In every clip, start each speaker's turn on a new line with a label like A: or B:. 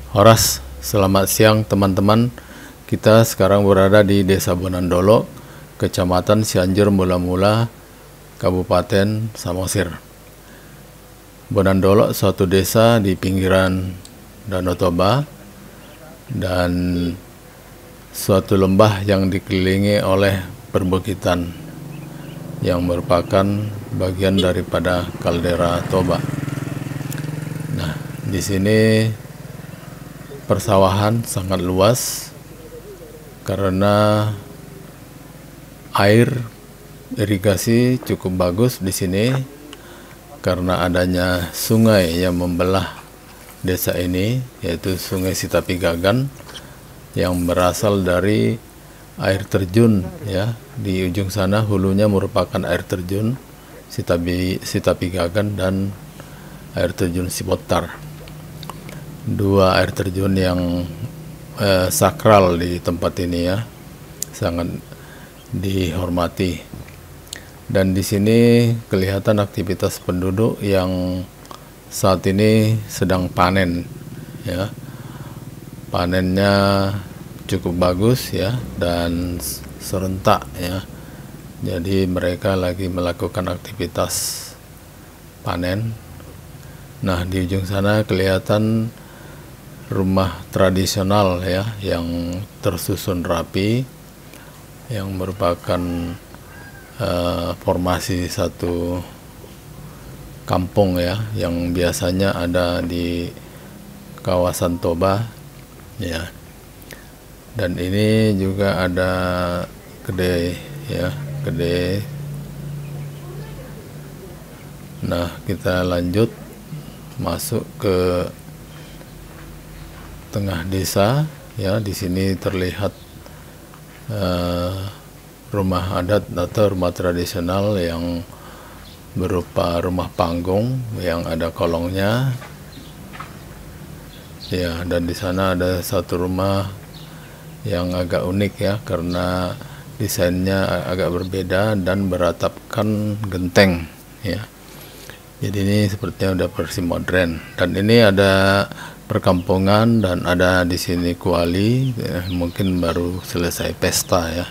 A: Horas, selamat siang teman-teman. Kita sekarang berada di Desa Bonandolo, Kecamatan Cianjur Mula-Mula, Kabupaten Samosir. Bonandolo suatu desa di pinggiran Danau Toba dan suatu lembah yang dikelilingi oleh perbukitan yang merupakan bagian daripada kaldera Toba. Nah, di sini persawahan sangat luas karena air irigasi cukup bagus di sini karena adanya sungai yang membelah desa ini, yaitu Sungai Sitapigagan yang berasal dari air terjun ya. Di ujung sana hulunya merupakan air terjun Sitapigagan dan air terjun Sipotar. Dua air terjun yang sakral di tempat ini ya, sangat dihormati. Dan di sini kelihatan aktivitas penduduk yang saat ini sedang panen ya. Panennya cukup bagus ya dan serentak ya. Jadi mereka lagi melakukan aktivitas panen. Nah, di ujung sana kelihatan rumah tradisional ya yang tersusun rapi, yang merupakan formasi satu kampung ya, yang biasanya ada di kawasan Toba ya. Dan ini juga ada kedai ya, kedai. Nah, kita lanjut masuk ke tengah desa ya. Di sini terlihat rumah adat atau rumah tradisional yang berupa rumah panggung yang ada kolongnya ya. Dan di sana ada satu rumah yang agak unik ya, karena desainnya agak berbeda dan beratapkan genteng ya. Jadi ini sepertinya udah versi modern. Dan ini ada perkampungan dan ada di sini kuali ya, mungkin baru selesai pesta ya.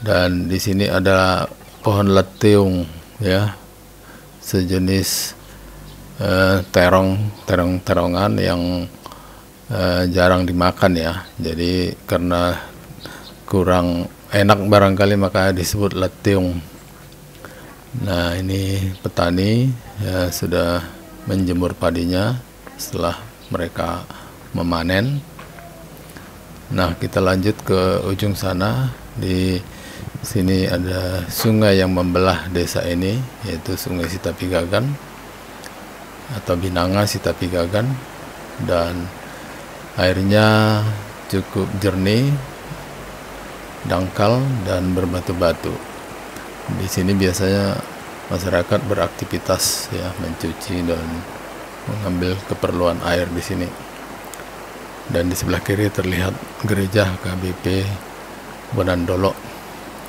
A: Dan di sini ada pohon letiung ya, sejenis terongan yang jarang dimakan ya. Jadi karena kurang enak barangkali makanya disebut letiung. Nah, ini petani ya, sudah menjemur padinya setelah mereka memanen. Nah, kita lanjut ke ujung sana. Di sini ada sungai yang membelah desa ini, yaitu Sungai Sitapigagan atau Binanga Sitapigagan, dan airnya cukup jernih, dangkal dan berbatu-batu. Di sini biasanya masyarakat beraktivitas ya, mencuci dan mengambil keperluan air di sini. Dan di sebelah kiri terlihat gereja KBP Bonandolo.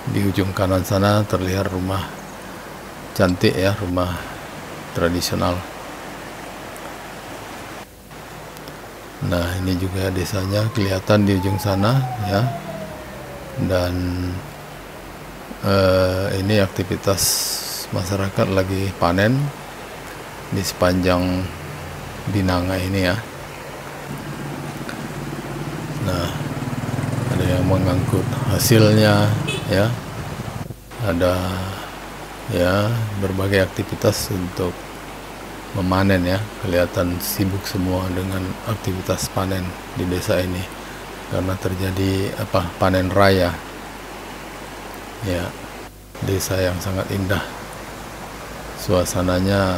A: Di ujung kanan sana terlihat rumah cantik ya, rumah tradisional. Nah, ini juga desanya kelihatan di ujung sana ya. Dan ini aktivitas masyarakat lagi panen di sepanjang Binanga ini ya. Nah, ada yang mengangkut hasilnya ya, ada ya berbagai aktivitas untuk memanen ya. Kelihatan sibuk semua dengan aktivitas panen di desa ini karena terjadi panen raya ya. Desa yang sangat indah, suasananya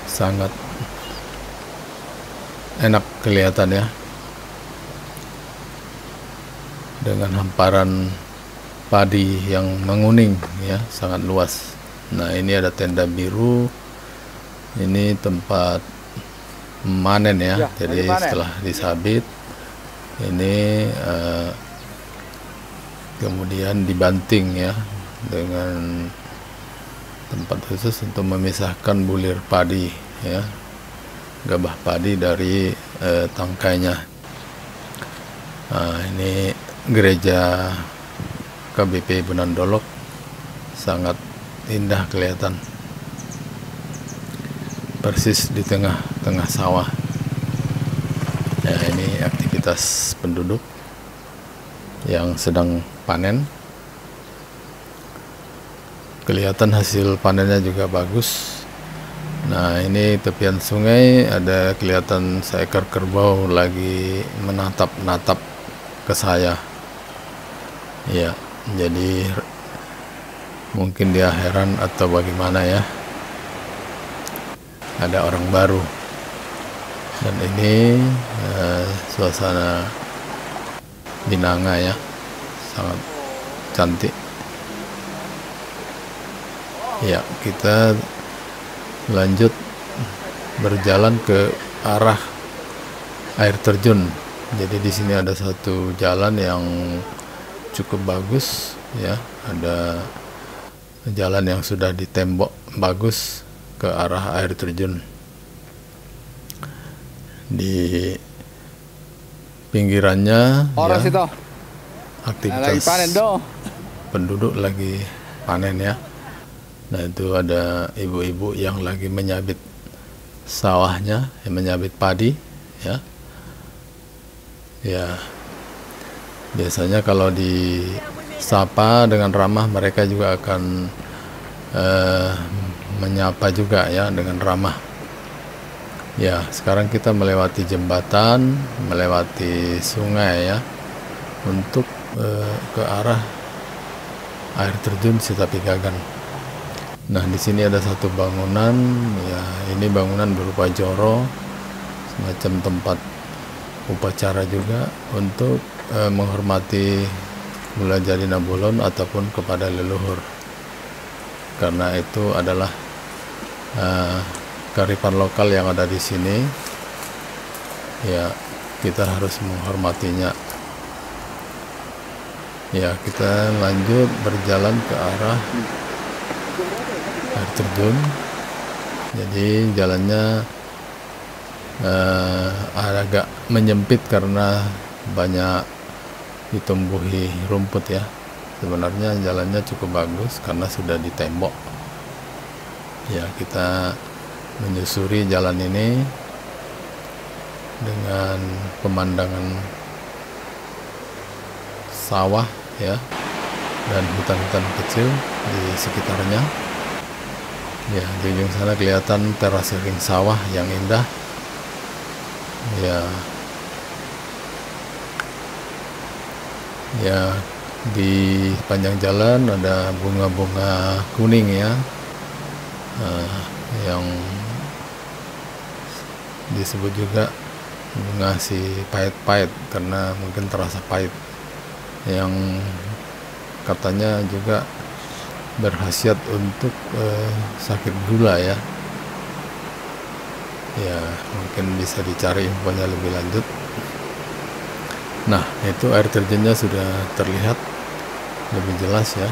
A: sangat enak kelihatan ya, dengan hamparan padi yang menguning ya, sangat luas. Nah, ini ada tenda biru, ini tempat memanen ya. Jadi setelah disabit ini kemudian dibanting ya, dengan tempat khusus untuk memisahkan bulir padi ya. gabah padi dari tangkainya. Nah, ini gereja KBP Benandolok, sangat indah kelihatan, persis di tengah-tengah sawah. Ya, ini aktivitas penduduk yang sedang panen. Kelihatan hasil panennya juga bagus. Nah, ini tepian sungai, ada kelihatan seekor kerbau lagi menatap-natap ke saya. Ya, jadi mungkin dia heran atau bagaimana ya. Ada orang baru. Dan ini suasana Binanga ya, sangat cantik. Ya, kita lanjut berjalan ke arah air terjun. Jadi di sini ada satu jalan yang cukup bagus ya, ada jalan yang sudah ditembok bagus ke arah air terjun. Di pinggirannya ya, aktivitas penduduk lagi panen ya. Nah, itu ada ibu-ibu yang lagi menyabit sawahnya, yang menyabit padi ya. Ya, biasanya kalau disapa dengan ramah, mereka juga akan menyapa juga ya dengan ramah. Ya, sekarang kita melewati jembatan, melewati sungai ya, untuk ke arah air terjun Sitapigagan. Nah, di sini ada satu bangunan ya, ini bangunan berupa joro, semacam tempat upacara juga untuk menghormati Mula Jari Nabulon ataupun kepada leluhur. Karena itu adalah kearifan lokal yang ada di sini. Ya, kita harus menghormatinya. Ya, kita lanjut berjalan ke arah air terjun. Jadi jalannya agak menyempit karena banyak ditumbuhi rumput ya. Sebenarnya jalannya cukup bagus karena sudah ditembok. Ya, kita menyusuri jalan ini dengan pemandangan sawah ya, dan hutan-hutan kecil di sekitarnya. Ya, di ujung sana kelihatan teras ring sawah yang indah. Ya, ya, di panjang jalan ada bunga-bunga kuning ya, yang disebut juga bunga si pahit-pahit karena mungkin terasa pahit, yang katanya juga berkhasiat untuk sakit gula ya. Ya, mungkin bisa dicari infonya lebih lanjut. Nah, itu air terjunnya sudah terlihat lebih jelas ya,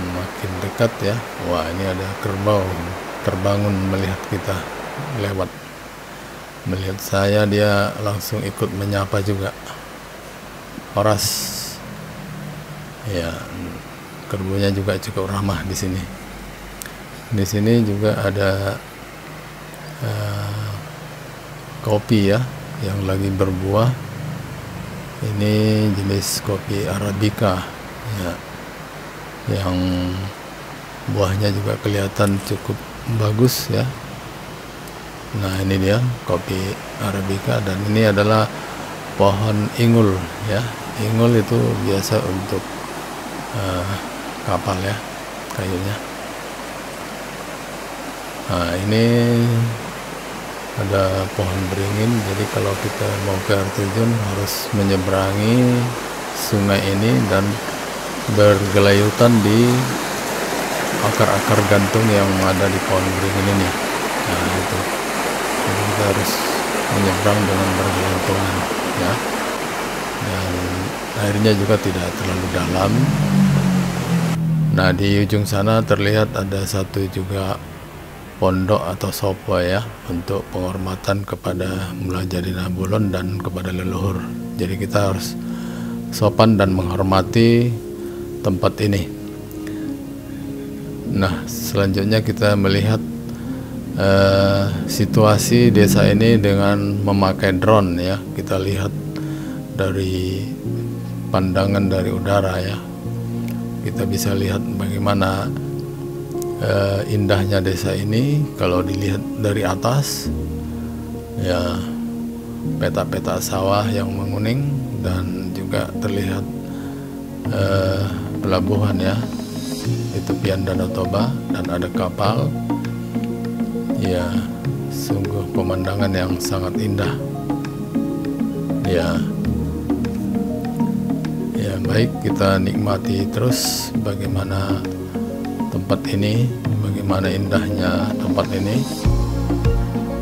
A: makin dekat ya. Wah, ini ada kerbau terbangun melihat kita lewat. Melihat saya, dia langsung ikut menyapa juga. Horas ya, kerbaunya juga cukup ramah di sini. Di sini juga ada kopi ya, yang lagi berbuah. Ini jenis kopi Arabica ya, yang buahnya juga kelihatan cukup bagus ya. Nah, ini dia kopi Arabica, dan ini adalah pohon ingul ya. Ingul itu biasa untuk kapal ya, kayunya. Nah, ini ada pohon beringin, jadi kalau kita mau ke air terjun harus menyeberangi sungai ini dan bergelayutan di akar-akar gantung yang ada di pohon beringin ini. Nah, itu jadi kita harus menyeberang dengan bergelantungan ya, dan airnya juga tidak terlalu dalam. Nah, di ujung sana terlihat ada satu juga pondok atau sopo ya, untuk penghormatan kepada Mulaja Dina Bulon dan kepada leluhur. Jadi kita harus sopan dan menghormati tempat ini. Nah, selanjutnya kita melihat situasi desa ini dengan memakai drone ya. Kita lihat dari pandangan dari udara ya. Kita bisa lihat bagaimana indahnya desa ini kalau dilihat dari atas ya, peta-peta sawah yang menguning dan juga terlihat pelabuhan ya di tepian Danau Toba dan ada kapal ya. Sungguh pemandangan yang sangat indah ya. Ya baik, kita nikmati terus bagaimana tempat ini, bagaimana indahnya tempat ini.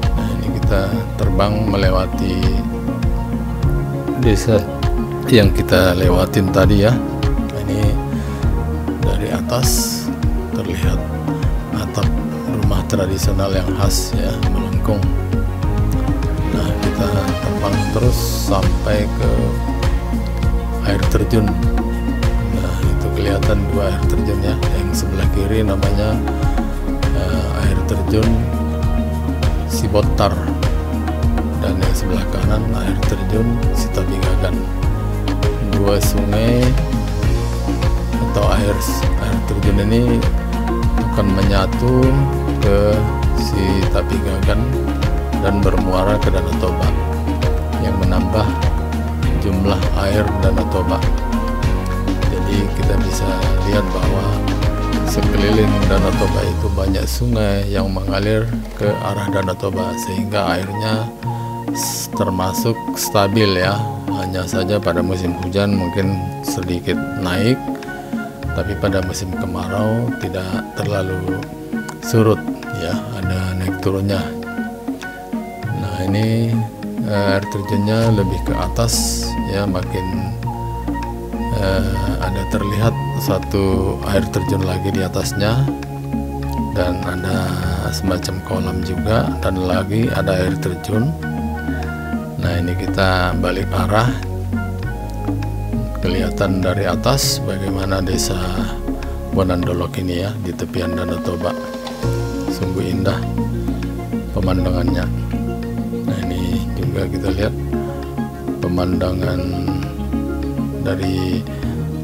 A: Nah, ini kita terbang melewati desa yang kita lewatin tadi ya. Ini dari atas terlihat atap rumah tradisional yang khas ya, melengkung. Nah, kita terbang terus sampai ke air terjun. Nah, itu kelihatan dua air terjun ya. Yang sebelah kiri namanya air terjun Sibotar, dan yang sebelah kanan air terjun Sitabigagan. Dua sungai atau air terjun ini akan menyatu ke Sitabigagan dan bermuara ke Danau Toba yang menambah jumlah air Danau Toba. Jadi kita bisa lihat bahwa sekeliling Danau Toba itu banyak sungai yang mengalir ke arah Danau Toba, sehingga airnya termasuk stabil ya. Hanya saja pada musim hujan mungkin sedikit naik, tapi pada musim kemarau tidak terlalu surut ya, ada naik turunnya. Nah, ini air terjunnya lebih ke atas ya, makin ada terlihat satu air terjun lagi di atasnya, dan ada semacam kolam juga, dan lagi ada air terjun. Nah, ini kita balik arah, kelihatan dari atas bagaimana desa Bonandolok ini ya, di tepian Danau Toba. Sungguh indah pemandangannya. Nah, ini juga kita lihat pemandangan dari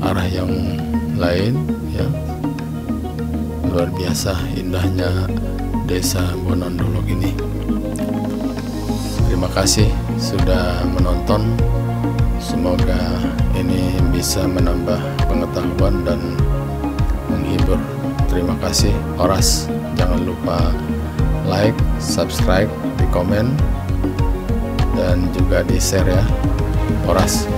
A: arah yang lain ya. Luar biasa indahnya desa Bonandolok ini. Terima kasih sudah menonton. Semoga ini bisa menambah pengetahuan dan menghibur. Terima kasih. Horas, jangan lupa like, subscribe, di komen, dan juga di share ya. Horas.